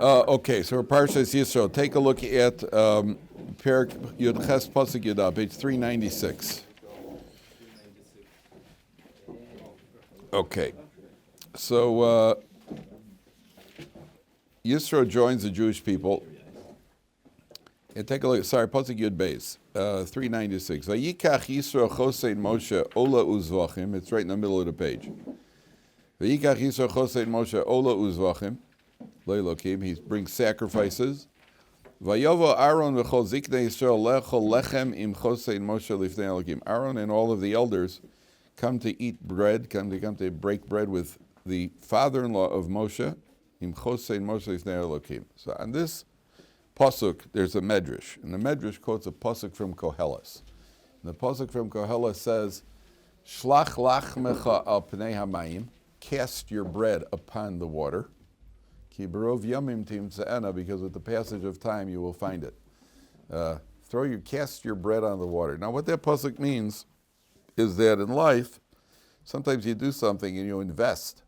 Okay, so Parsha is Yisro. Take a look at Perak Yud Ches Pasuk Yud, page 396. Okay, so Yisro joins the Jewish people. And take a look. Sorry, Pasuk Yud Beis, 396. Vayikach Yisro Chosein Moshe Ola Uzvachim. It's right in the middle of the page. Vayikach Yisro Chosein Moshe Ola Uzvachim. He brings sacrifices. Vayovo Aaron v'chol ziknei Yisrael lechol lechem im chosein Moshe lifnei Elokim. Aaron and all of the elders come to eat bread, come to break bread with the father-in-law of Moshe, im chosein Moshe lifnei Elokim. So on this pasuk, there's a medrash, and the medrash quotes a pasuk from Koheles. And the pasuk from Koheles says, "Shlach lachmecha al pnei hamayim," cast your bread upon the water. Because with the passage of time you will find it. Cast your bread on the water. Now what that pasuk means is that in life, sometimes you do something and you invest,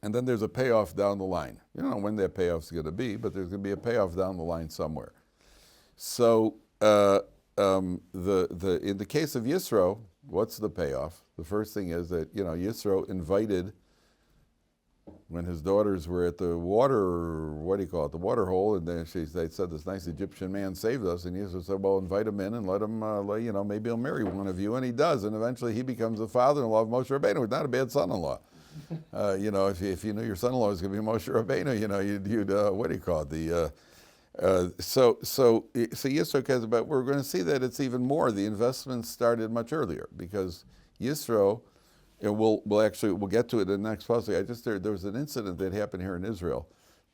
and then there's a payoff down the line. You don't know when that payoff is going to be, but there's going to be a payoff down the line somewhere. So in the case of Yisro, what's the payoff? The first thing is that Yisro invited. When his daughters were at the water, the water hole, and then they said, this nice Egyptian man saved us, and Yisro said, well, invite him in and let him, maybe he'll marry one of you, and he does, and eventually he becomes the father-in-law of Moshe Rabbeinu. He's not a bad son-in-law. If you knew your son-in-law was going to be Moshe Rabbeinu, so Yisro cares about, we're going to see that it's even more. The investment started much earlier, because Yisro, and we'll get to it in the next pasuk. There was an incident that happened here in Israel.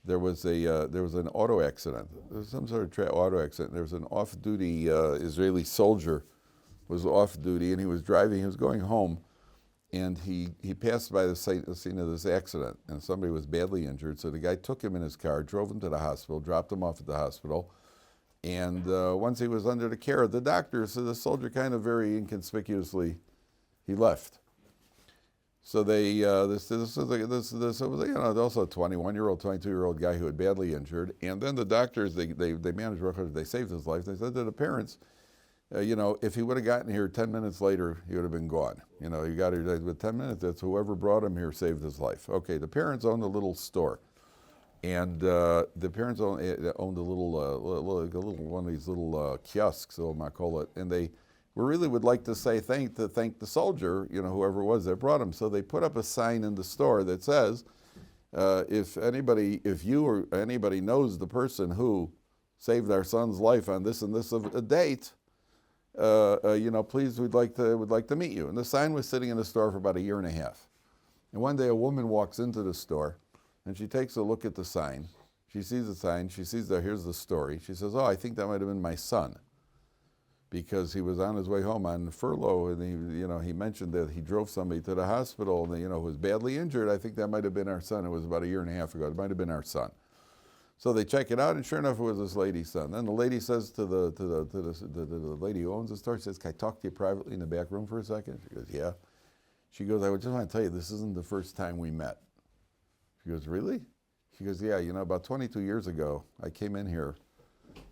There was an auto accident. There was some sort of auto accident. There was an off-duty Israeli soldier was off duty, and he was driving. He was going home, and he passed by the scene of this accident, and somebody was badly injured. So the guy took him in his car, drove him to the hospital, dropped him off at the hospital, and once he was under the care of the doctor, so the soldier kind of very inconspicuously he left. So they this was also a 21-year-old, 22-year-old guy who had badly injured, and then the doctors they managed, they saved his life. They said to the parents, if he would have gotten here 10 minutes later, he would have been gone. He got here with 10 minutes. That's whoever brought him here saved his life. Okay, the parents owned a little store, and the parents owned a little one of these little kiosks, little makolet, and they. We really would like to say thank the soldier, whoever it was that brought him. So they put up a sign in the store that says, if you or anybody knows the person who saved our son's life on this and this of a date, please would like to meet you. And the sign was sitting in the store for about a year and a half. And one day a woman walks into the store, and she takes a look at the sign. She sees the sign. She sees that here's the story. She says, "Oh, I think that might have been my son." Because he was on his way home on furlough, and he mentioned that he drove somebody to the hospital, and who was badly injured. I think that might have been our son. It was about a year and a half ago. It might have been our son. So they check it out, and sure enough, it was this lady's son. Then the lady says to the lady who owns the store, she says, "Can I talk to you privately in the back room for a second?" She goes, "Yeah." She goes, "I would just want to tell you, this isn't the first time we met." She goes, "Really?" She goes, "Yeah. About 22 years ago, I came in here,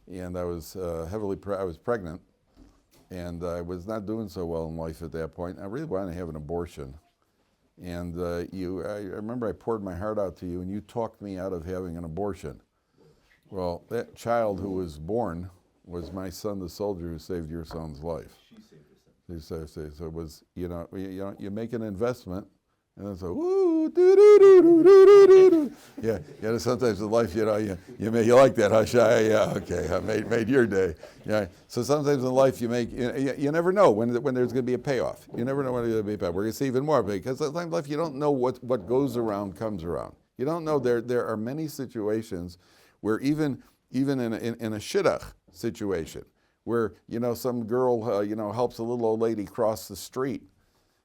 and I was I was pregnant. And I was not doing so well in life at that point. I really wanted to have an abortion. And I remember I poured my heart out to you, and you talked me out of having an abortion. Well, that child who was born was my son, the soldier who saved your son's life." She saved your son. So it was, you make an investment, and then so woo, do do do do do do do. Yeah. Sometimes in life, you like that, huh? Yeah. Okay, I made your day. Yeah. So sometimes in life, you never know when there's going to be a payoff. You never know when there's going to be a payoff. We're going to see even more, because sometimes in life you don't know what goes around comes around. You don't know. There are many situations where even in a shidduch situation where some girl helps a little old lady cross the street.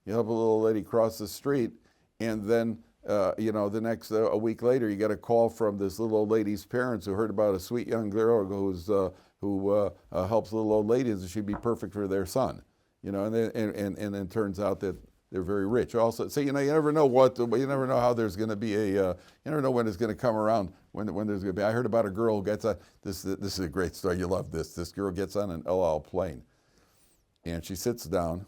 You help a little lady cross the street, and then, the next, a week later, you get a call from this little old lady's parents who heard about a sweet young girl who helps little old ladies, and she'd be perfect for their son. And then it turns out that They're very rich. Also, so you never know you never know how there's going to be you never know when it's going to come around. When there's going to be. I heard about a girl who gets on this. This is a great story. You love this. This girl gets on an El Al plane, and she sits down.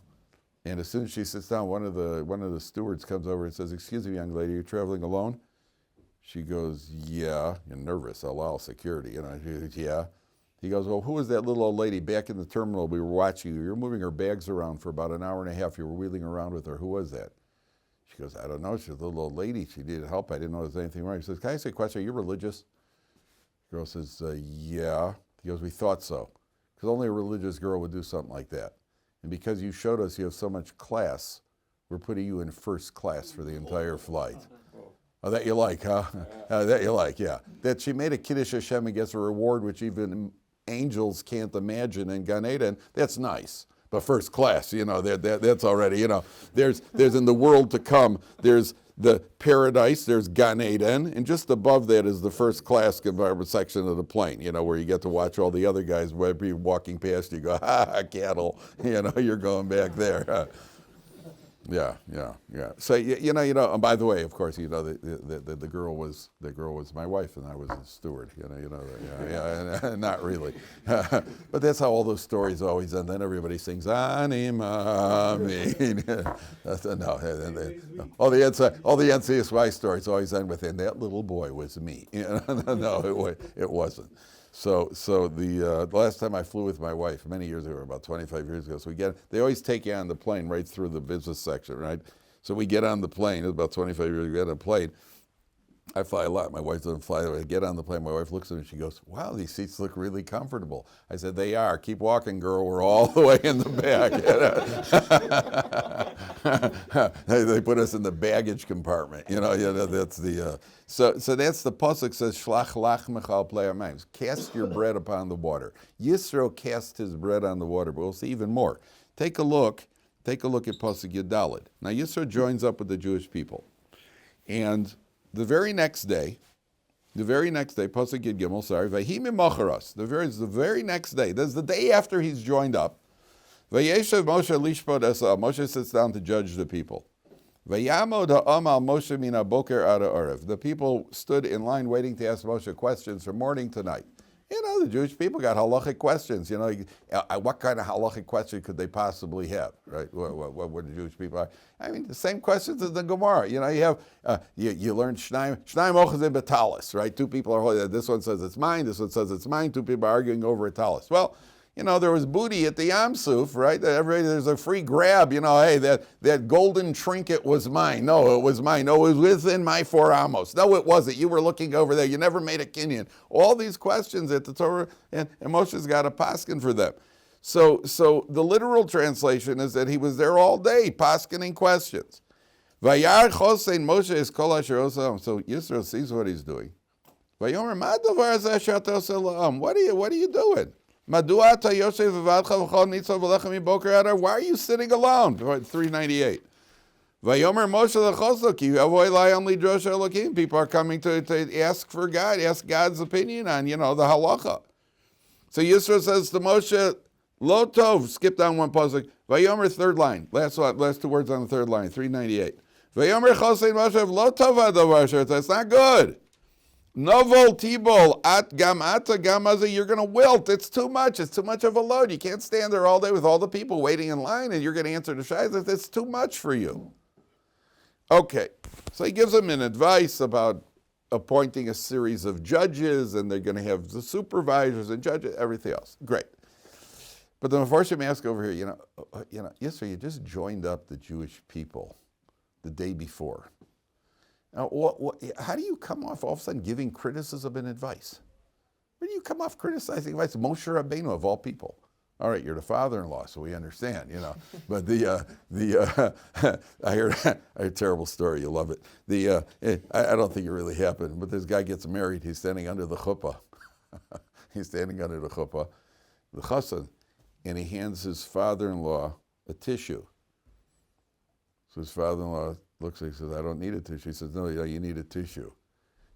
And as soon as she sits down, one of the stewards comes over and says, "Excuse me, young lady, you're traveling alone?" She goes, "Yeah." You're nervous. El Al security. She goes, "Yeah." He goes, "Well, who was that little old lady back in the terminal? We were watching you. You were moving her bags around for about an hour and a half. You were wheeling around with her. Who was that?" She goes, "I don't know. She's a little old lady. She needed help. I didn't know there was anything wrong." He says, "Can I ask you a question? Are you religious?" The girl says, "Yeah." He goes, "We thought so. Because only a religious girl would do something like that. And because you showed us you have so much class, we're putting you in first class for the entire flight." Oh, that you like, huh? That you like, yeah. That she made a Kiddush Hashem and gets a reward which even angels can't imagine in Gan Eden. That's nice. But first class, that's already, there's in the world to come, there's the paradise, there's Gan Eden, and just above that is the first class section of the plane, where you get to watch all the other guys walking past you, go, "Ha, cattle," you're going back there. Yeah. So and by the way, of course, the girl was my wife, and I was the steward. Not really, but that's how all those stories always end. Then everybody sings "Ani Ma'amin." All the NCSY stories always end with, "And that little boy was me." No, it wasn't. So the last time I flew with my wife, many years ago, about 25 years ago, they always take you on the plane right through the business section, right? So we get on the plane, it was about 25 years ago, we get on the plane. I fly a lot, my wife doesn't fly. I get on the plane, my wife looks at me and she goes, "Wow, these seats look really comfortable." I said, "They are. Keep walking, girl, we're all the way in the back." They put us in the baggage compartment, that's the... So that's the pasuk says, "Shlach lachmecha al pnei hamayim." Cast your bread upon the water. Yisro cast his bread on the water, but we'll see even more. Take a look at pasuk Yudalid. Now Yisro joins up with the Jewish people. And the very next day, pasuk Yud Gimel, Vayhi mimacharos, the very next day, that's the day after he's joined up, Vayeshev Moshe lishpot esau, Moshe sits down to judge the people. Vayamod ha'am al Moshe min haboker ad ha'arev. The people stood in line waiting to ask Moshe questions from morning to night. The Jewish people got halachic questions. What kind of halachic question could they possibly have, right? What would the Jewish people have? I mean, the same questions as the Gemara. You have, you learn Shnaim ochazim betalis, right? Two people are holding, this one says it's mine, this one says it's mine, two people are arguing over a talis. Well, there was booty at the Yam Suf, right? There's a free grab, hey, that golden trinket was mine. No, it was mine. No, it was within my 4 amos. No, it wasn't. You were looking over there. You never made a kinyan. All these questions at the Torah, and Moshe's got a paskin for them. So the literal translation is that he was there all day, paskening questions. Vayar chosein Moshe is kol asher osam. So Yisro sees what he's doing. Vayomer ma davar hazeh she'ata oseh la'am. What are you doing? Why are you sitting alone? 398. People are coming to ask for God, ask God's opinion on, the halacha. So Yisro says to Moshe, "Lo tov," skip down one pasuk. Vayomer, third line, last 2 words on the third line, 398. Vayomer chosein Moshe, "Lo tov hadavar," that's not good. Novol tibol at gam ata gamaza, you're going to wilt. It's too much. It's too much of a load. You can't stand there all day with all the people waiting in line and you're going to answer the shaylas. It's too much for you. Okay, so he gives them an advice about appointing a series of judges, and they're going to have the supervisors and judges, everything else. Great. But the Mefarshim ask over here, Yisro, you just joined up the Jewish people the day before. Now, how do you come off all of a sudden giving criticism and advice? Where do you come off criticizing advice? Moshe Rabbeinu, of all people. All right, you're the father-in-law, so we understand, But I heard a terrible story. You love it. I don't think it really happened, but this guy gets married. He's standing under the chuppah. The chassan, and he hands his father-in-law a tissue. So his father-in-law looks at him and says, "I don't need a tissue." He says, "No, you need a tissue."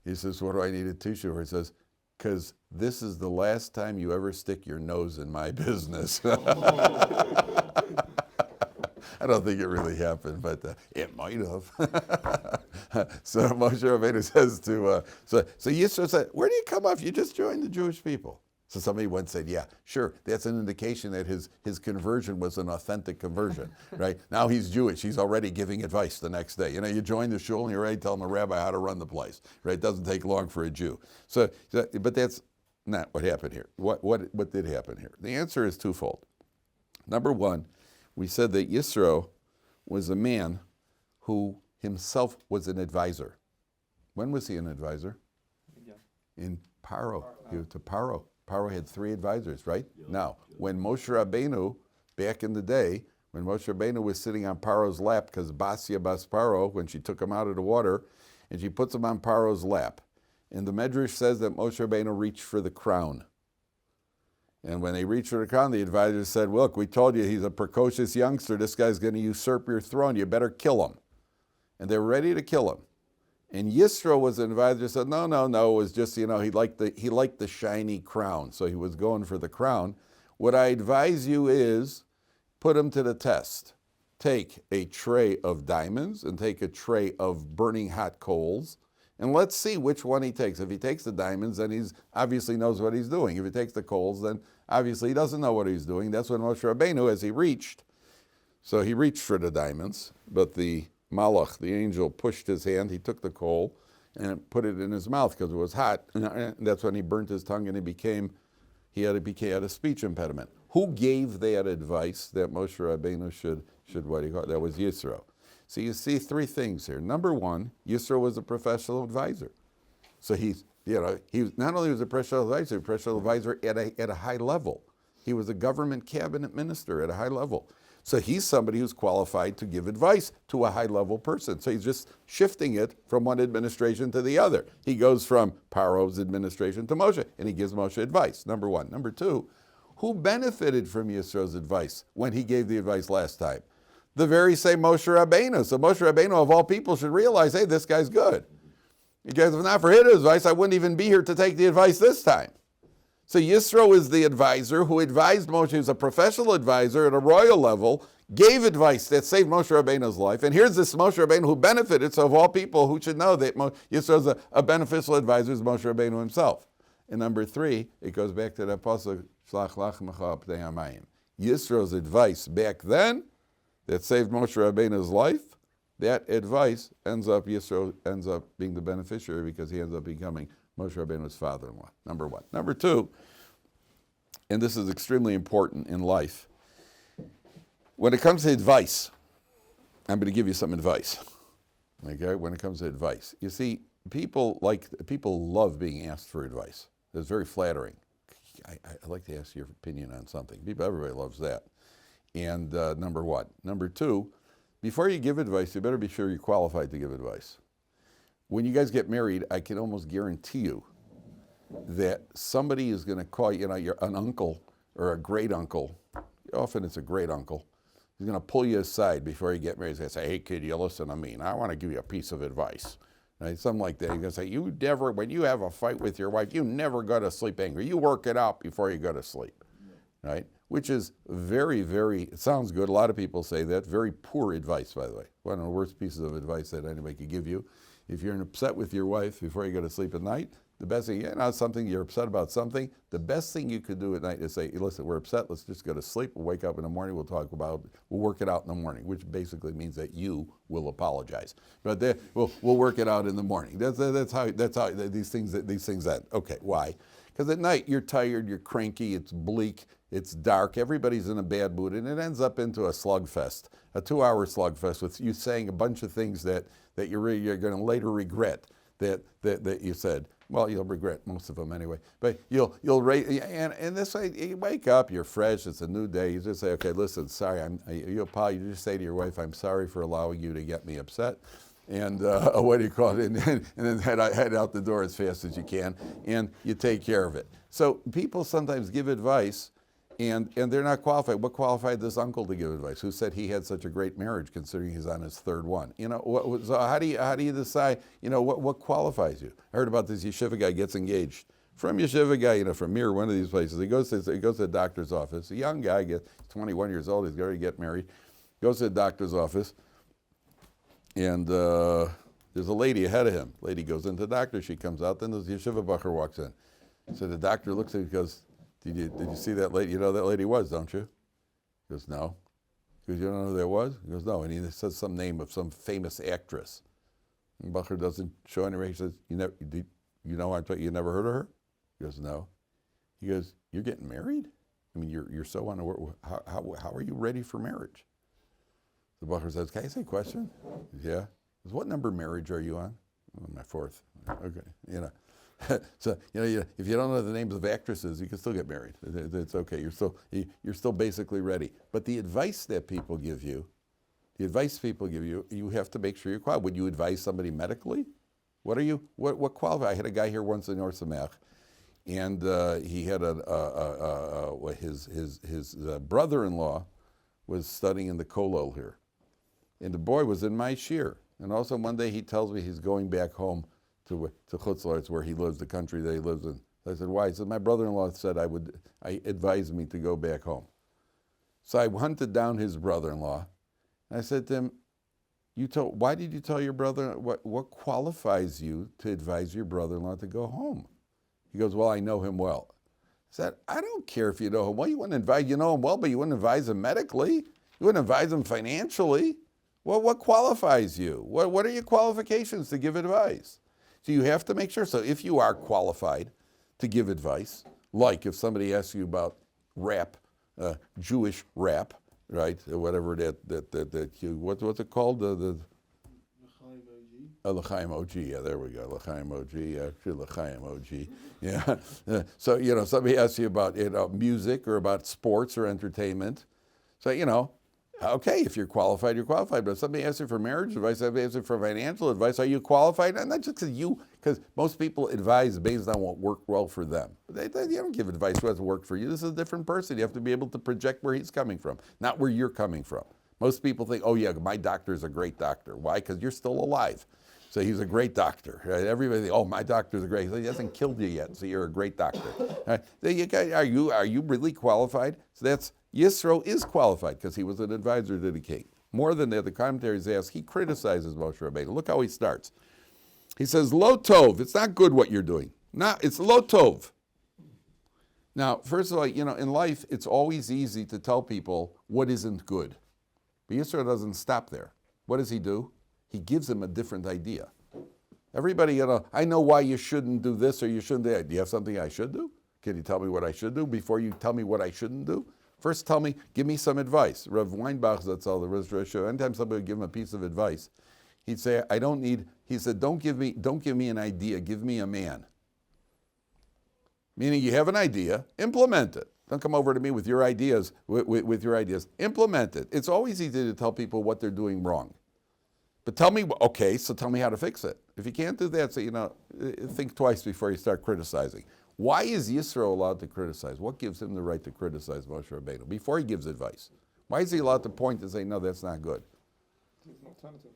He says, "What do I need a tissue for?" He says, "Because this is the last time you ever stick your nose in my business." I don't think it really happened, but it might have. So Moshe Rabbeinu says to, so Yisro said, where do you come off? You just joined the Jewish people. So somebody once said, yeah, sure, that's an indication that his conversion was an authentic conversion, right? Now he's Jewish, he's already giving advice the next day. You join the shul and you're already telling the rabbi how to run the place, right? It doesn't take long for a Jew. But that's not what happened here. What did happen here? The answer is twofold. Number one, we said that Yisro was a man who himself was an advisor. When was he an advisor? Yeah. In Paro. He was to Paro. Paro had 3 advisors, right? Yeah. Now, when Moshe Rabbeinu, back in the day, when Moshe Rabbeinu was sitting on Paro's lap, because Basia Bas Paro, when she took him out of the water, and she puts him on Paro's lap, and the Medrash says that Moshe Rabbeinu reached for the crown. And when they reached for the crown, the advisor said, look, we told you he's a precocious youngster. This guy's going to usurp your throne. You better kill him. And they're ready to kill him. And Yisro was an advisor, said, no, it was just, he liked the shiny crown, so he was going for the crown. What I advise you is, put him to the test. Take a tray of diamonds and take a tray of burning hot coals, and let's see which one he takes. If he takes the diamonds, then he obviously knows what he's doing. If he takes the coals, then obviously he doesn't know what he's doing. That's when Moshe Rabbeinu, as he reached for the diamonds, but the Malach, the angel, pushed his hand, he took the coal and put it in his mouth because it was hot. And that's when he burnt his tongue and he had a speech impediment. Who gave that advice that Moshe Rabbeinu should that was Yisro. So you see 3 things here. Number one, Yisro was a professional advisor. So he not only was a professional advisor at a high level. He was a government cabinet minister at a high level. So he's somebody who's qualified to give advice to a high-level person. So he's just shifting it from one administration to the other. He goes from Paro's administration to Moshe, and he gives Moshe advice, number one. Number two, who benefited from Yisro's advice when he gave the advice last time? The very same Moshe Rabbeinu. So Moshe Rabbeinu, of all people, should realize, hey, this guy's good. Because if not for his advice, I wouldn't even be here to take the advice this time. So Yisro is the advisor who advised Moshe. He was a professional advisor at a royal level, gave advice that saved Moshe Rabbeinu's life. And here's this Moshe Rabbeinu who benefited. So of all people who should know that Yisro is a beneficial advisor is Moshe Rabbeinu himself. And number 3, it goes back to that pasuk, Shlach lach pnei hamayim. Yisro's advice back then that saved Moshe Rabbeinu's life, that advice Yisro ends up being the beneficiary because he ends up becoming Moshe Rabbeinu's father-in-law, number 1. Number 2, and this is extremely important in life, when it comes to advice, I'm going to give you some advice. Okay, when it comes to advice. You see, people love being asked for advice. It's very flattering. I'd like to ask your opinion on something. Everybody loves that. And number 1. Number 2, before you give advice, you better be sure you're qualified to give advice. When you guys get married, I can almost guarantee you that somebody is going to call you're an uncle or a great uncle. Often it's a great uncle. He's going to pull you aside before you get married. He's going to say, hey, kid, you listen to me. Now, I want to give you a piece of advice. Right? Something like that. He's going to say, when you have a fight with your wife, you never go to sleep angry. You work it out before you go to sleep. Right? Which is very, very, it sounds good. A lot of people say that. Very poor advice, by the way. One of the worst pieces of advice that anybody could give you. If you're upset with your wife before you go to sleep at night, the best thing, you're upset about something, the best thing you could do at night is say, listen, we're upset, let's just go to sleep, we'll wake up in the morning, we'll work it out in the morning, which basically means that you will apologize. But we'll work it out in the morning. That's how these things end. Okay, why? Because at night you're tired, you're cranky, it's bleak, it's dark, everybody's in a bad mood, and it ends up into a slugfest, a 2-hour slugfest with you saying a bunch of things that you're going to later regret that you said. Well, you'll regret most of them anyway. But you'll and this way you wake up, you're fresh, it's a new day. You just say, okay, listen, sorry, you apologize. You just say to your wife, I'm sorry for allowing you to get me upset. And what do you call it? And then head out the door as fast as you can, and you take care of it. So people sometimes give advice, and they're not qualified. What qualified this uncle to give advice? Who said he had such a great marriage, considering he's on his 3rd one? So how do you decide? What qualifies you? I heard about this yeshiva guy gets engaged. From yeshiva guy, from Mir, one of these places. He goes to the doctor's office. A young guy, gets 21 years old. He's going to get married. goes to the doctor's office, and there's a lady ahead of him. Lady goes into the doctor, she comes out, then the Yeshiva Bacher walks in. So the doctor looks at him and goes, did you see that lady? You know who that lady was, don't you? He goes, no. He goes, you don't know who that was? He goes, no. And he says some name of some famous actress. And Bacher doesn't show any. He says, you never heard of her? He goes, no. He goes, you're getting married? I mean, you're so unaware. How are you ready for marriage? The Bacher says, can I say a question? He goes, yeah. He goes, what number marriage are you on? Oh, my fourth. Okay, So if you don't know the names of actresses, you can still get married. It's okay. You're still basically ready. But the advice that people give you, you have to make sure you're qualified. Would you advise somebody medically? What qualify? I had a guy here once in Ohr Somayach, and he had his brother-in-law was studying in the kollel here, and the boy was in my shiur. And also one day he tells me he's going back home to Chutz La'aretz, where he lives, the country that he lives in. I said, why? He said, my brother-in-law said I advised me to go back home. So I hunted down his brother-in-law, and I said to him, why did you tell your brother, what qualifies you to advise your brother-in-law to go home? He goes, well, I know him well. I said, I don't care if you know him well. You know him well, but you wouldn't advise him medically. You wouldn't advise him financially. Well, what qualifies you? What are your qualifications to give advice? So you have to make sure. So if you are qualified to give advice, like if somebody asks you about rap, Jewish rap, right? Whatever what's it called? L'chaim OG. Yeah, there we go. L'chaim OG. L'chaim OG. Yeah. So somebody asks you about music or about sports or entertainment. So okay, if you're qualified, you're qualified. But if somebody asks you for marriage advice, somebody asks you for financial advice, are you qualified? And not just because most people advise based on what worked well for them. They don't give advice what hasn't worked for you. This is a different person. You have to be able to project where he's coming from, not where you're coming from. Most people think, oh yeah, my doctor is a great doctor. Why? Because you're still alive. So he's a great doctor. Right? Everybody thinks, oh, my doctor's a great. He hasn't killed you yet, so you're a great doctor. Right? Are you really qualified? So that's Yisro is qualified because he was an advisor to the king. More than that, the commentaries ask, he criticizes Moshe Rabbeinu. Look how he starts. He says, lo tov, it's not good what you're doing. It's lo tov. Now, first of all, in life, it's always easy to tell people what isn't good. But Yisro doesn't stop there. What does he do? He gives them a different idea. Everybody, I know why you shouldn't do this or you shouldn't do that. Do you have something I should do? Can you tell me what I should do before you tell me what I shouldn't do? First give me some advice. Rav Weinbach, that's all the Rizra. Anytime somebody would give him a piece of advice, he'd say, he said, don't give me an idea, give me a man. Meaning you have an idea, implement it. Don't come over to me with your ideas, with your ideas. Implement it. It's always easy to tell people what they're doing wrong. But tell me how to fix it. If you can't do that, think twice before you start criticizing. Why is Yisro allowed to criticize? What gives him the right to criticize Moshe Rabbeinu before he gives advice? Why is he allowed to point and say, no, that's not good? There's an alternative.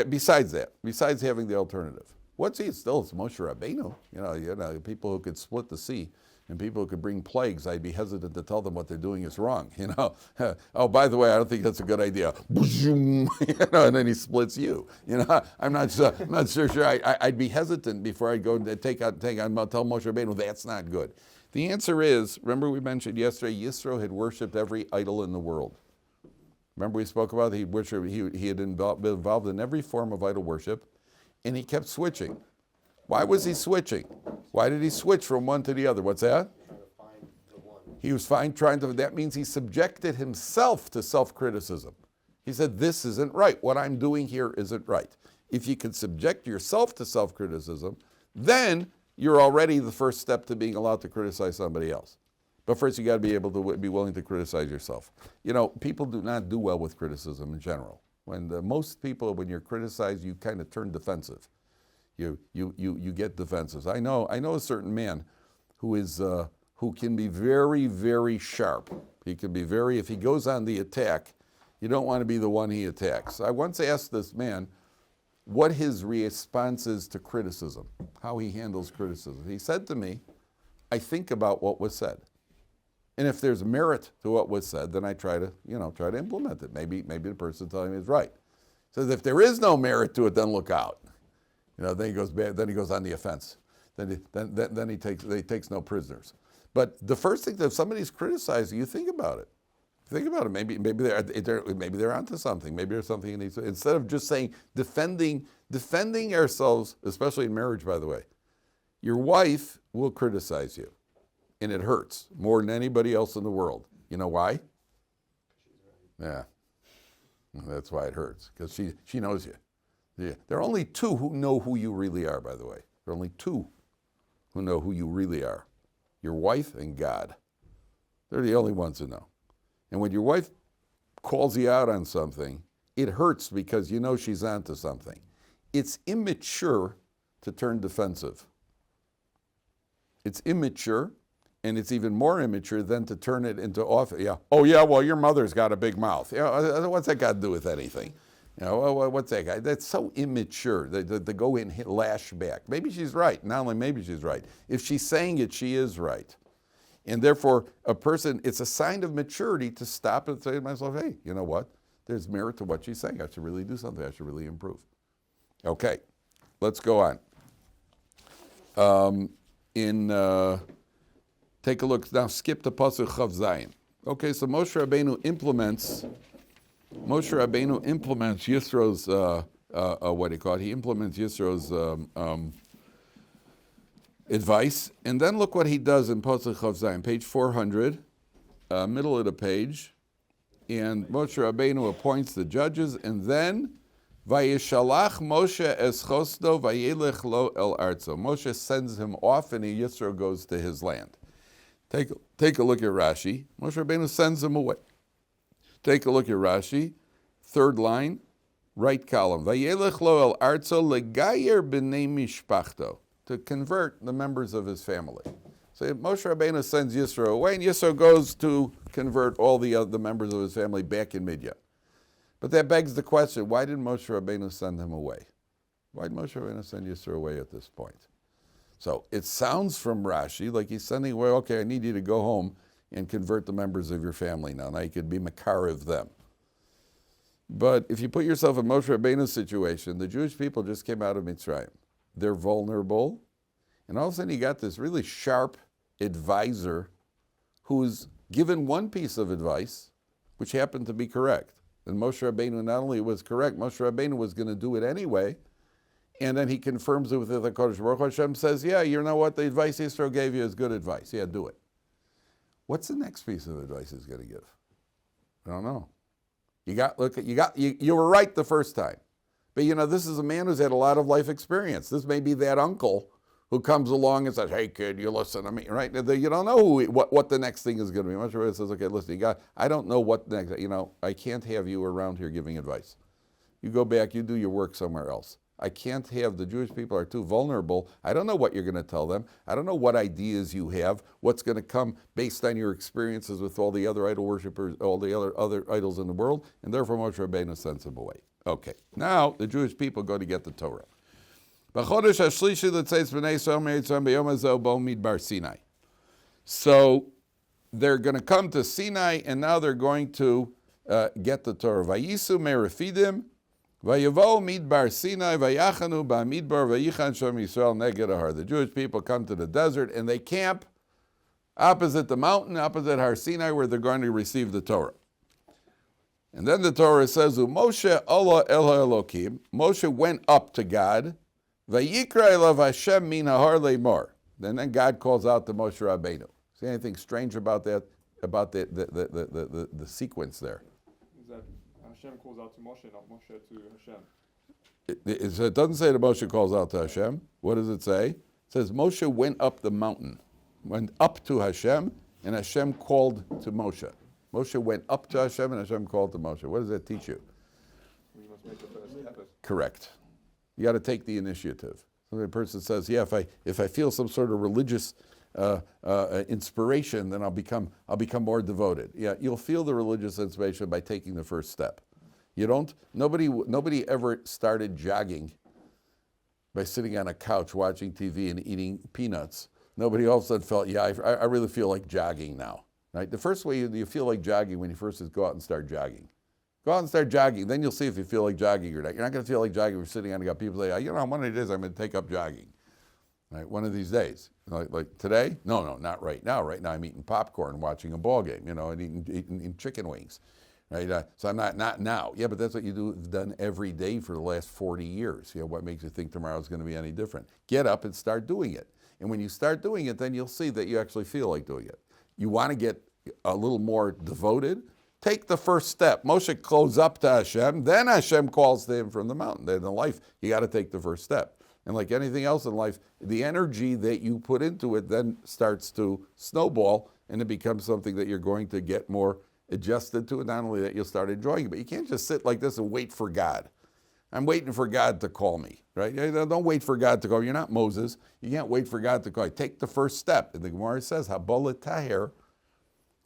Besides having the alternative. What's he? Still, it's Moshe Rabbeinu. People who could split the sea and people who could bring plagues, I'd be hesitant to tell them what they're doing is wrong. Oh, by the way, I don't think that's a good idea. And then he splits you. I'm not sure. I'd be hesitant before I go and tell Moshe Rabbeinu that's not good. The answer is, remember we mentioned yesterday, Yisro had worshipped every idol in the world. Remember we spoke about he had been involved in every form of idol worship, and he kept switching. Why was he switching? Why did he switch from one to the other? What's that? Trying to find the one. He was that means he subjected himself to self-criticism. He said, this isn't right. What I'm doing here isn't right. If you can subject yourself to self-criticism, then you're already the first step to being allowed to criticize somebody else. But first you got to be able to be willing to criticize yourself. People do not do well with criticism in general. Most people, when you're criticized, you kind of turn defensive. You get defensive. I know a certain man who can be very, very sharp. He can be if he goes on the attack, you don't want to be the one he attacks. I once asked this man what his response is to criticism, how he handles criticism. He said to me, I think about what was said. And if there's merit to what was said, then I try to implement it. Maybe the person telling me is right. So if there is no merit to it, then look out. Then he goes bad. Then he goes on the offense. Then he takes no prisoners. But the first thing, if somebody's criticizing you, think about it. Think about it. Maybe they're onto something. Maybe there's something you need to. Instead of just saying defending ourselves, especially in marriage, by the way, your wife will criticize you, and it hurts more than anybody else in the world. You know why? Yeah, that's why it hurts, because she knows you. Yeah. There are only two who know who you really are, by the way. There are only two who know who you really are. Your wife and God. They're the only ones who know. And when your wife calls you out on something, it hurts because you know she's onto something. It's immature to turn defensive. It's immature, and it's even more immature than to turn it into well, your mother's got a big mouth. What's that got to do with anything? What's that guy? That's so immature. They go in, lash back. Maybe she's right. Not only maybe she's right. If she's saying it, she is right. And therefore, it's a sign of maturity to stop and say to myself, hey, you know what? There's merit to what she's saying. I should really do something. I should really improve. Okay, let's go on. Take a look. Now skip to Pasuk Chav Zayin. Okay, so Moshe Rabbeinu implements Yisro's, what do you call it? He implements Yisro's advice. And then look what he does in Pasuk Chav Zayin, page 400, middle of the page. And Moshe Rabbeinu appoints the judges, and then Vayishalach Moshe es chosdo vayelech lo el arzo. Moshe sends him off, and Yisro goes to his land. Take a look at Rashi. Moshe Rabbeinu sends him away. Take a look at Rashi, third line, right column. Vayelech lo el arzo legayer b'nei mishpachto, to convert the members of his family. So Moshe Rabbeinu sends Yisro away, and Yisro goes to convert all the members of his family back in Midian. But that begs the question, why did Moshe Rabbeinu send him away? Why did Moshe Rabbeinu send Yisro away at this point? So it sounds from Rashi like he's sending away, okay, I need you to go home and convert the members of your family now. Now you could be makar of them. But if you put yourself in Moshe Rabbeinu's situation, the Jewish people just came out of Mitzrayim. They're vulnerable. And all of a sudden you got this really sharp advisor who's given one piece of advice, which happened to be correct. And Moshe Rabbeinu not only was correct, Moshe Rabbeinu was going to do it anyway. And then he confirms it with the Kodesh Baruch Hashem says, yeah, you know what, the advice Yisro gave you is good advice. Yeah, do it. What's the next piece of advice he's going to give? I don't know. You were right the first time. But this is a man who's had a lot of life experience. This may be that uncle who comes along and says, hey kid, you listen to me, right? You don't know what the next thing is going to be. Moshe Rabbeinu says, okay, listen, I don't know what next, I can't have you around here giving advice. You go back, you do your work somewhere else. I can't have, the Jewish people are too vulnerable. I don't know what you're going to tell them. I don't know what ideas you have, what's going to come based on your experiences with all the other idol worshippers, all the other idols in the world, and therefore Moshe Rabbeinu sends them away. Okay, now the Jewish people go to get the Torah. So they're going to come to Sinai, and now they're going to get the Torah. Vayisu merafidim, vayavo midbar Sinai, vayachanu ba'midbar, vayichan shom Yisrael neged ahar. The Jewish people come to the desert, and they camp opposite the mountain, opposite Har Sinai, where they're going to receive the Torah. And then the Torah says, Moshe Allah el Elokim, Moshe went up to God, vayikra elav Hashem min hahar leimor. Then God calls out to Moshe Rabbeinu. See anything strange about that? About the sequence there? Is that Hashem calls out to Moshe, not Moshe to Hashem? It doesn't say that Moshe calls out to Hashem. What does it say? It says Moshe went up the mountain, went up to Hashem, and Hashem called to Moshe. Moshe went up to Hashem, and Hashem called to Moshe. What does that teach you? We must make the first effort. Correct. You got to take the initiative. So the person says, yeah, if I feel some sort of religious inspiration, then I'll become more devoted. Yeah, you'll feel the religious inspiration by taking the first step. Nobody ever started jogging by sitting on a couch watching TV and eating peanuts. Nobody all of a sudden felt, yeah, I really feel like jogging now. right? The first way you feel like jogging when you first is go out and start jogging. Go out and start jogging. Then you'll see if you feel like jogging or not. You're not going to feel like jogging if you're sitting on. You got people say, one of these days I'm going to take up jogging. Right? One of these days. Like today? No, not right now. Right now I'm eating popcorn, watching a ball game, and eating chicken wings. Right? So I'm not now. Yeah, but that's what you've done every day for the last 40 years. What makes you think tomorrow's going to be any different? Get up and start doing it. And when you start doing it, then you'll see that you actually feel like doing it. You want to get a little more devoted? Take the first step. Moshe goes up to Hashem, then Hashem calls to him from the mountain. Then in life, you got to take the first step. And like anything else in life, the energy that you put into it then starts to snowball, and it becomes something that you're going to get more adjusted to. And not only that, you'll start enjoying it, but you can't just sit like this and wait for God. I'm waiting for God to call me, right? Don't wait for God to call you. You're not Moses. You can't wait for God to call you. Take the first step. And the Gemara says, Habolet Taher,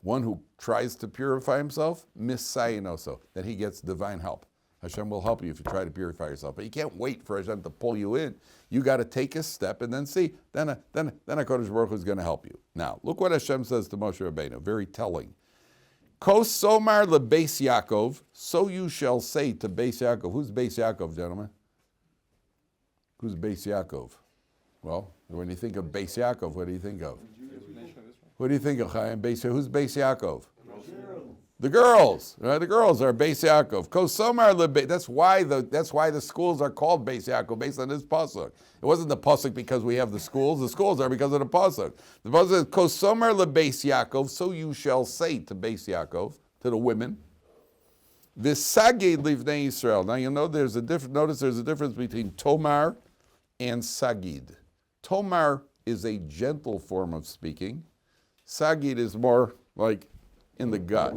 one who tries to purify himself, misayinoso, that he gets divine help. Hashem will help you if you try to purify yourself. But you can't wait for Hashem to pull you in. You got to take a step and then see. Then HaKadosh Baruch Hu is going to help you. Now, look what Hashem says to Moshe Rabbeinu. Very telling. Kos somar lebeis Yaakov, so you shall say to Beis Yaakov. Who's Beis Yaakov, gentlemen? Who's Beis Yaakov? Well, when you think of Beis Yaakov, what do you think of? What do you think of, Chaim? Who's Beis Yaakov? The girls, right? The girls are Beis Yaakov. Kos somar lebeis. That's why the schools are called Beis Yaakov, based on this pasuk. It wasn't the pasuk because we have the schools. The schools are because of the pasuk. The pasuk is Kos somar lebeis Yaakov. So you shall say to Beis Yaakov, to the women. V'sagid livnei Yisrael. Now you know there's a difference between tomar and sagid. Tomar is a gentle form of speaking. Sagid is more like in the gut,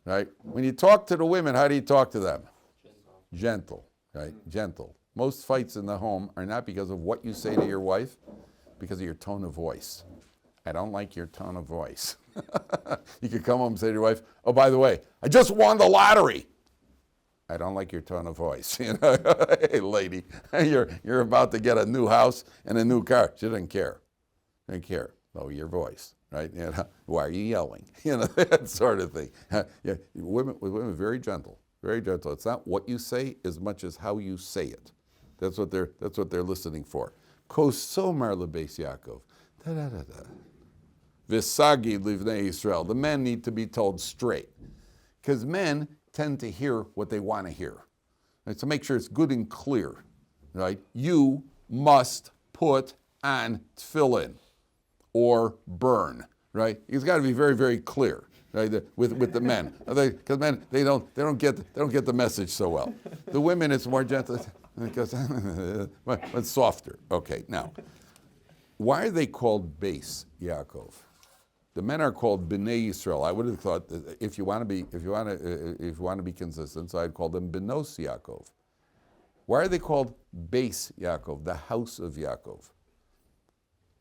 right? When you talk to the women, how do you talk to them? Gentle, right? Gentle. Most fights in the home are not because of what you say to your wife, because of your tone of voice. I don't like your tone of voice. You could come home and say to your wife, oh, by the way, I just won the lottery. I don't like your tone of voice. Hey, lady, you're about to get a new house and a new car. She doesn't care. Doesn't care. Lower your voice. Right? Why are you yelling? That sort of thing. Women very gentle, very gentle. It's not what you say as much as how you say it. That's what they're listening for. Kos somar lebeis Yaakov. V'sagi livnei Yisrael. The men need to be told straight, because men tend to hear what they want to hear. Right? So make sure it's good and clear. Right? You must put on tefillin. Or burn, right? It's got to be very, very clear, right? With the men, because men they don't get the message so well. The women, it's more gentle, because it's softer. Okay, now, why are they called Beis Yaakov? The men are called Bnei Yisrael. I would have thought that if you want to be consistent, so I'd call them Benos Yaakov. Why are they called Beis Yaakov, the house of Yaakov?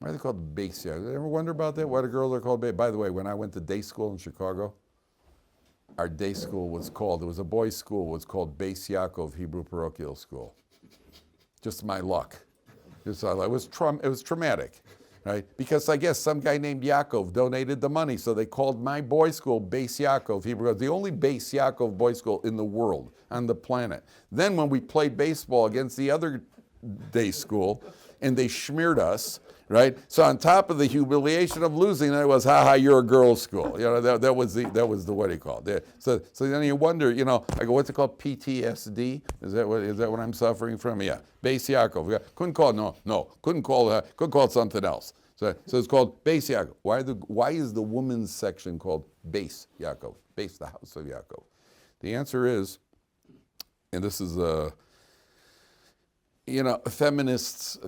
Why are they called Beis Yaakov? Did you ever wonder about that? Why the girls are called Beis? By the way, when I went to day school in Chicago, our day school it was a boys' school, was called Beis Yaakov Hebrew Parochial School. Just my luck. It was traumatic, right? Because I guess some guy named Yaakov donated the money, so they called my boys' school Beis Yaakov Hebrew. It was the only Beis Yaakov boys' school in the world, on the planet. Then when we played baseball against the other day school, and they smeared us, right? So on top of the humiliation of losing, it was, you're a girls' school. That was the what he called. Yeah. So then you wonder, I go, what's it called? PTSD? Is that what I'm suffering from? Yeah. Beis Yaakov. Yeah. Couldn't call it something else. So it's called Beis Yaakov. Why is the women's section called Beis Yaakov? Beis, the house of Yaakov. The answer is, and this is feminists,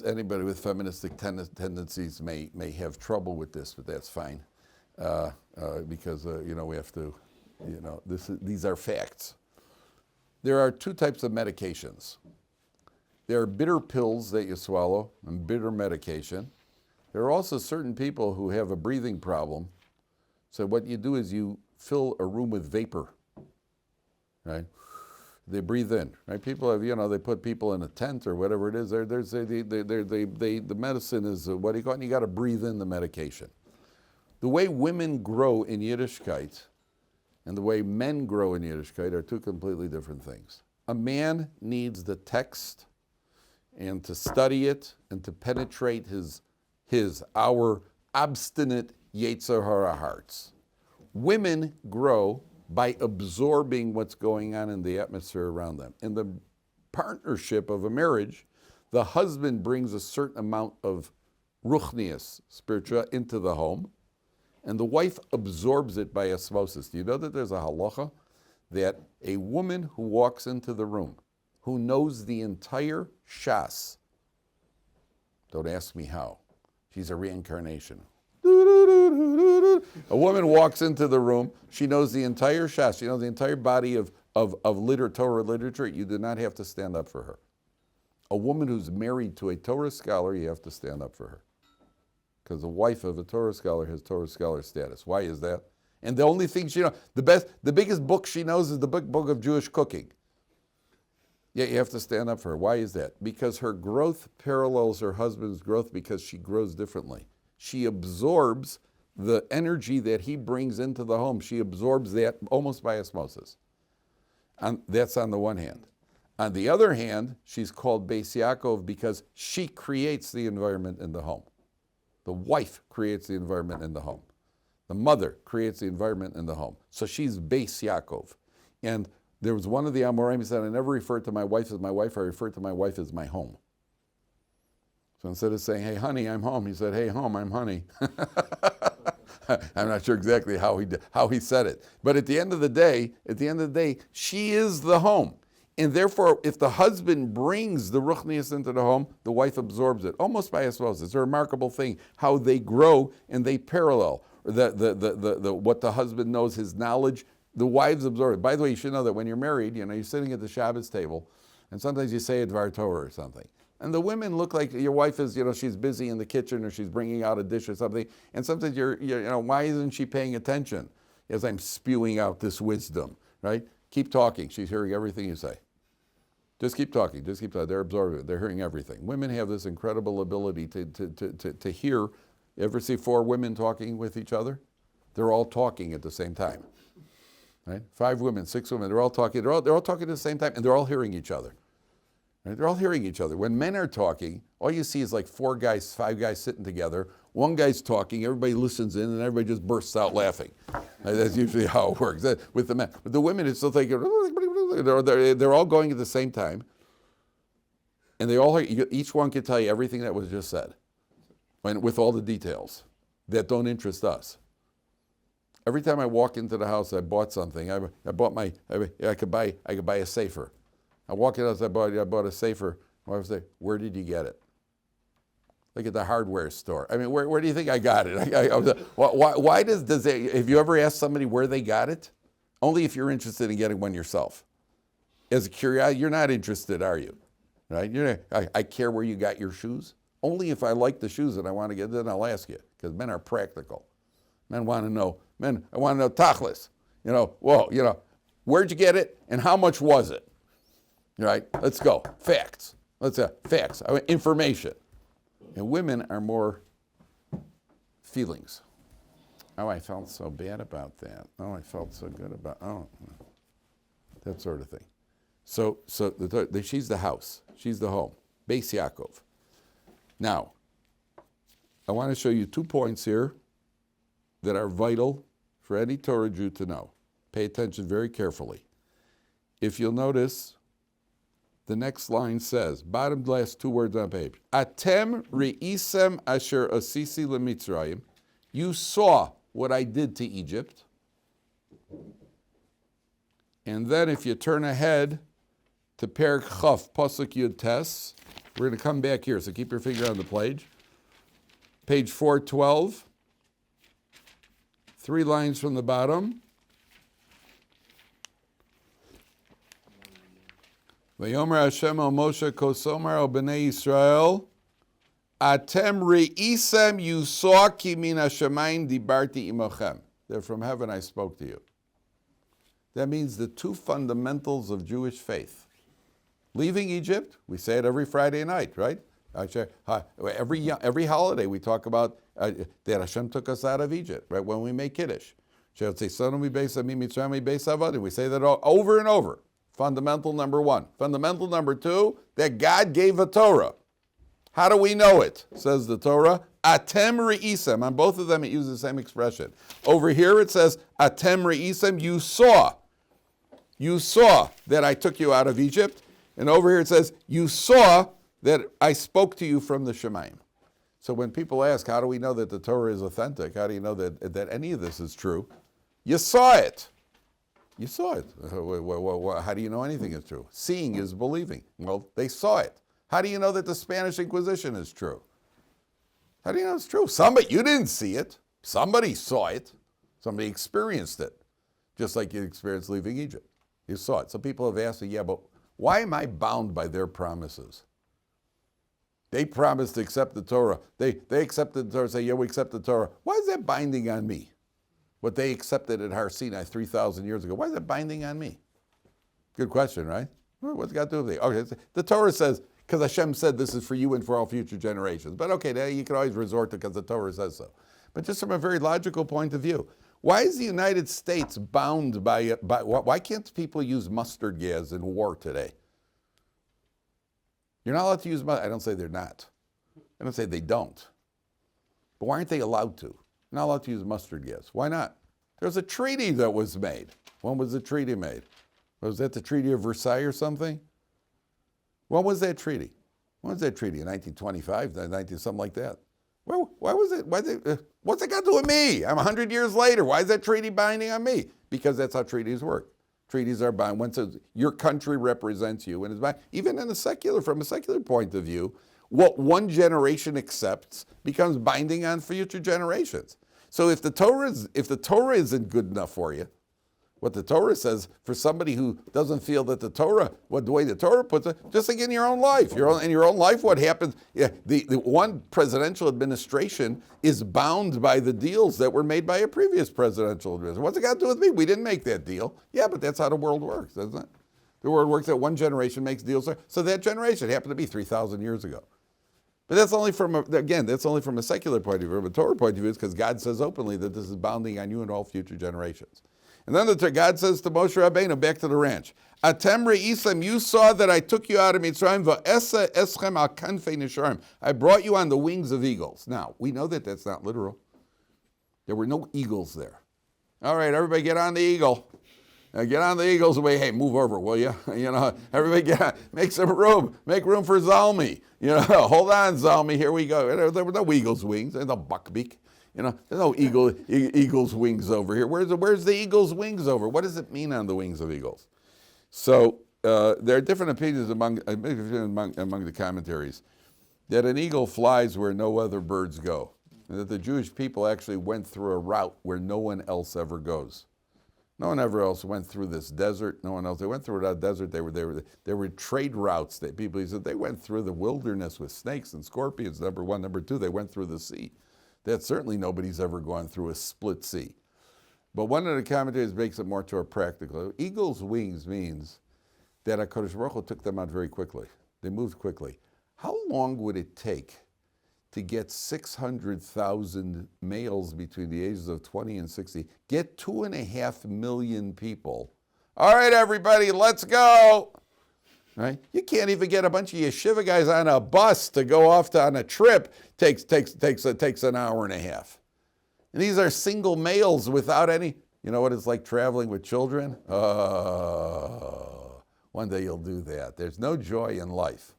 anybody with feministic tendencies may have trouble with this, but that's fine, because we have to, these are facts. There are two types of medications. There are bitter pills that you swallow and bitter medication. There are also certain people who have a breathing problem. So what you do is you fill a room with vapor, right? They breathe in, right? People have, they put people in a tent or whatever it is. The medicine is what do you call it? You got to breathe in the medication. The way women grow in Yiddishkeit and the way men grow in Yiddishkeit are two completely different things. A man needs the text and to study it and to penetrate our obstinate Yetzer Hara hearts. Women grow by absorbing what's going on in the atmosphere around them. In the partnership of a marriage, the husband brings a certain amount of ruchnius, spiritual, into the home, and the wife absorbs it by osmosis. Do you know that there's a halacha that a woman who walks into the room, who knows the entire shas, don't ask me how, she's a reincarnation. A woman walks into the room, she knows the entire shas, she knows the entire body of Torah literature, you do not have to stand up for her. A woman who's married to a Torah scholar, you have to stand up for her. Because the wife of a Torah scholar has Torah scholar status. Why is that? And the only thing she knows, the biggest book she knows is the book of Jewish cooking. Yet you have to stand up for her. Why is that? Because her growth parallels her husband's growth because she grows differently. She absorbs the energy that he brings into the home. She absorbs that almost by osmosis. And that's on the one hand. On the other hand, she's called Beis Yaakov because she creates the environment in the home. The wife creates the environment in the home. The mother creates the environment in the home. So she's Beis Yaakov. And there was one of the Amoraim who said, I never referred to my wife as my wife, I referred to my wife as my home. So instead of saying, hey, honey, I'm home, he said, hey, home, I'm honey. I'm not sure exactly how he said it. But at the end of the day, she is the home. And therefore, if the husband brings the ruchnius into the home, the wife absorbs it, almost by osmosis. It's a remarkable thing, how they grow and they parallel. What the husband knows, his knowledge, the wives absorb it. By the way, you should know that when you're married, you're sitting at the Shabbos table, and sometimes you say a Dvar Torah or something. And the women look like your wife is, she's busy in the kitchen or she's bringing out a dish or something. And sometimes why isn't she paying attention as I'm spewing out this wisdom, right? Keep talking. She's hearing everything you say. Just keep talking. Just keep talking. They're absorbing it. They're hearing everything. Women have this incredible ability to hear. You ever see 4 women talking with each other? They're all talking at the same time. Right? 5 women, 6 women. They're all talking. They're all talking at the same time, and they're all hearing each other. Right? They're all hearing each other. When men are talking, all you see is like 4 guys, 5 guys sitting together. One guy's talking, everybody listens in, and everybody just bursts out laughing. Right? That's usually how it works. With the men. With the women, it's still thinking, they're all going at the same time. And they all, each one can tell you everything that was just said. With all the details that don't interest us. Every time I walk into the house, I bought something. I could buy a safer. I walk in the house, I bought a safer. My wife say, where did you get it? Like at the hardware store. I mean, where do you think I got it? Why does have you ever asked somebody where they got it? Only if you're interested in getting one yourself. As a curiosity, you're not interested, are you? Right? I care where you got your shoes. Only if I like the shoes that I want to get, then I'll ask you. Because men are practical. Men want to know. I want to know tachlis. Where'd you get it and how much was it? Right? Let's go. Facts. Facts. Information. And women are more feelings. Oh, I felt so bad about that. Oh, I felt so good about, that sort of thing. So she's the house. She's the home. Beis Yaakov. Now, I want to show you 2 points here that are vital for any Torah Jew to know. Pay attention very carefully. If you'll notice, the next line says, bottom last 2 words on page, Atem re'isem asher osisi leMitzrayim. You saw what I did to Egypt. And then if you turn ahead to Perek Chaf, Pasuk Yud Tes, we're going to come back here, so keep your finger on the page. Page 412, 3 lines from the bottom. Vayomer Hashem el Moshe Kosomer el Bnei Yisrael, Atem re'isem, you saw ki min hashamayim dibarti imochem. They're from heaven, I spoke to you. That means the 2 fundamentals of Jewish faith. Leaving Egypt, we say it every Friday night, right? Every holiday we talk about that Hashem took us out of Egypt, right? When we make Kiddush. We say that over and over. Fundamental number one. Fundamental number two, that God gave a Torah. How do we know it? Says the Torah, Atem re'isem. On both of them it uses the same expression. Over here it says, Atem re'isem, you saw. You saw that I took you out of Egypt. And over here it says, you saw that I spoke to you from the Shemayim. So when people ask, how do we know that the Torah is authentic? How do you know that any of this is true? You saw it. You saw it. How do you know anything is true? Seeing is believing. Well, they saw it. How do you know that the Spanish Inquisition is true? How do you know it's true? You didn't see it. Somebody saw it. Somebody experienced it. Just like you experienced leaving Egypt. You saw it. Some people have asked me, yeah, but why am I bound by their promises? They promised to accept the Torah. They accepted the Torah, say, yeah, we accept the Torah. Why is that binding on me? What they accepted at Har Sinai 3,000 years ago, why is that binding on me? Good question, right? What's it got to do with it? Okay, the Torah says, because Hashem said this is for you and for all future generations. But okay, you can always resort to because the Torah says so. But just from a very logical point of view, why is the United States bound by why can't people use mustard gas in war today? You're not allowed to use mustard. I don't say they're not. I don't say they don't. But why aren't they allowed to? You're not allowed to use mustard gas. Why not? There's a treaty that was made. When was the treaty made? Was that the Treaty of Versailles or something? When was that treaty? When was that treaty? In 1925, something like that. Well, why was it? What's it got to do with me? I'm 100 years later. Why is that treaty binding on me? Because that's how treaties work. Treaties are bound. Once your country represents you, and is bound, even from a secular point of view, what one generation accepts becomes binding on future generations. So if the Torah isn't good enough for you, what the Torah says for somebody who doesn't feel that the way the Torah puts it, just like in your own life. In your own life, what happens? Yeah, the one presidential administration is bound by the deals that were made by a previous presidential administration. What's it got to do with me? We didn't make that deal. Yeah, but that's how the world works, doesn't it? The world works that one generation makes deals. So that generation happened to be 3,000 years ago. But that's only from a secular point of view. From a Torah point of view, it's because God says openly that this is bounding on you and all future generations. And then God says to Moshe Rabbeinu, back to the ranch, Atem re'isem, you saw that I took you out of Mitzrayim, va'esa eschem al kanfei nisharim. I brought you on the wings of eagles. Now, we know that that's not literal. There were no eagles there. All right, everybody get on the eagle. Get on the eagle's way. Hey, move over, will you? Everybody make some room. Make room for Zalmi. Hold on, Zalmi. Here we go. There were no eagle's wings. There's no buckbeak. There's no eagle's wings over here. Where's the eagle's wings over? What does it mean on the wings of eagles? So there are different opinions among the commentaries that an eagle flies where no other birds go, and that the Jewish people actually went through a route where no one else ever goes. No one ever else went through this desert. No one else. They went through that desert. There were trade routes that people said they went through the wilderness with snakes and scorpions. Number one. Number two, they went through the sea. That certainly nobody's ever gone through a split sea. But one of the commentators makes it more to a practical. Eagle's wings means that HaKadosh Baruch Hu took them out very quickly. They moved quickly. How long would it take to get 600,000 males between the ages of 20 and 60, get 2.5 million people? All right, everybody, let's go. Right? You can't even get a bunch of yeshiva guys on a bus to go off on a trip. Takes an hour and a half. And these are single males without any. You know what it's like traveling with children? One day you'll do that. There's no joy in life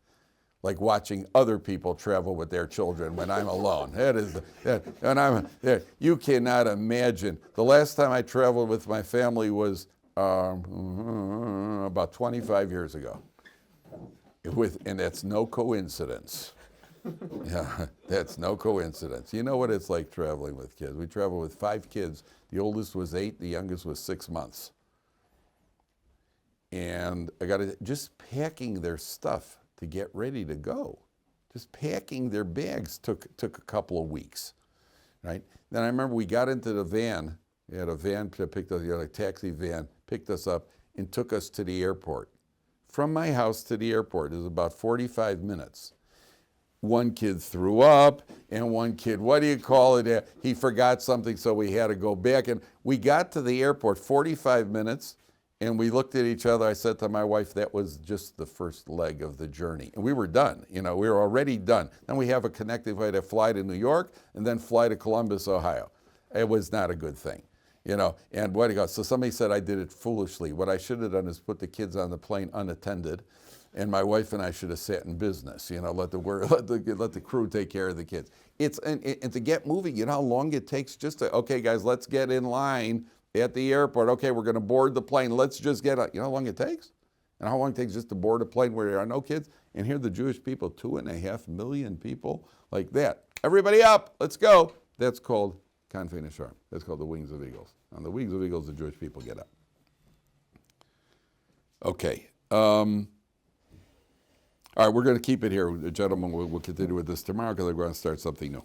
like watching other people travel with their children when I'm alone. You cannot imagine. The last time I traveled with my family was about 25 years ago. And that's no coincidence. Yeah, that's no coincidence. You know what it's like traveling with kids. We traveled with 5 kids. The oldest was 8, the youngest was 6 months. And just packing their stuff to get ready to go. Just packing their bags took a couple of weeks, right? Then I remember we got into the van. We had a van that picked us, a taxi van, picked us up and took us to the airport. From my house to the airport is about 45 minutes. one kid threw up, and one kid, what do you call it? He forgot something, so we had to go back. And we got to the airport 45 minutes, and we looked at each other. I said to my wife, that was just the first leg of the journey. And we were done. We were already done. Then we have a connecting flight to fly to New York and then fly to Columbus, Ohio. It was not a good thing. And what do you go? So somebody said I did it foolishly. What I should have done is put the kids on the plane unattended, and my wife and I should have sat in business. Let the crew take care of the kids. And to get moving, you know how long it takes just to, okay, guys, let's get in line at the airport. Okay, we're going to board the plane. Let's just get out. You know how long it takes? And how long it takes just to board a plane where there are no kids? And here the Jewish people, 2.5 million people, like that. Everybody up, let's go. That's called Kanfei Nishar. That's called the wings of eagles. On the wings of eagles, the Jewish people get up. Okay. All right, we're going to keep it here. Gentlemen, we'll continue with this tomorrow because we're going to start something new.